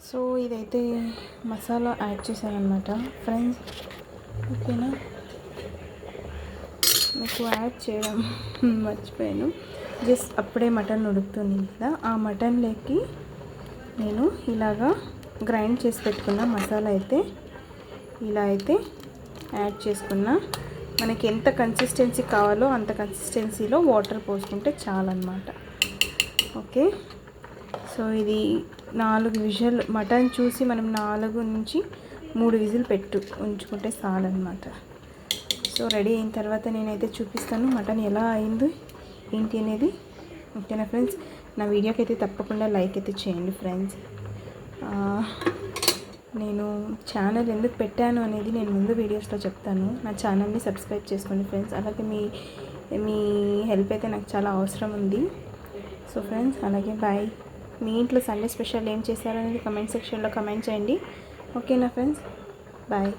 So ఇదైతే masala add చేశానమాట friends. ఓకేనా, మీకు యాడ్ చేయడం మర్చిపోయాను. జస్ట్ అప్పుడే మటన్ ఉడుకుతుంది కదా, ఆ మటన్లోకి నేను ఇలాగా గ్రైండ్ చేసి పెట్టుకున్న మసాలా అయితే ఇలా అయితే యాడ్ చేసుకున్నా. మనకి ఎంత కన్సిస్టెన్సీ కావాలో అంత కన్సిస్టెన్సీలో వాటర్ పోసుకుంటే చాలన్నమాట. ఓకే, సో ఇది 4 విజిల్, మటన్ చూసి మనం 4 నుంచి 3 విజిల్ ఉంచుకుంటే చాలన్నమాట. సో రెడీ అయిన తర్వాత నేనైతే చూపిస్తాను మటన్ ఎలా అయింది ఏంటి అనేది. ఓకేనా ఫ్రెండ్స్, నా వీడియోకి అయితే తప్పకుండా లైక్ అయితే చేయండి ఫ్రెండ్స్. నేను ఛానల్ ఎందుకు పెట్టాను అనేది నేను ముందు వీడియోస్లో చెప్తాను. నా ఛానల్ని సబ్స్క్రైబ్ చేసుకోండి ఫ్రెండ్స్. అలాగే మీ హెల్ప్ అయితే నాకు చాలా అవసరం ఉంది. సో ఫ్రెండ్స్, అలాగే బాయ్. మీ ఇంట్లో సండే స్పెషల్ ఏం చేశారనేది కమెంట్ సెక్షన్లో కమెంట్ చేయండి. ఓకేనా ఫ్రెండ్స్, బాయ్.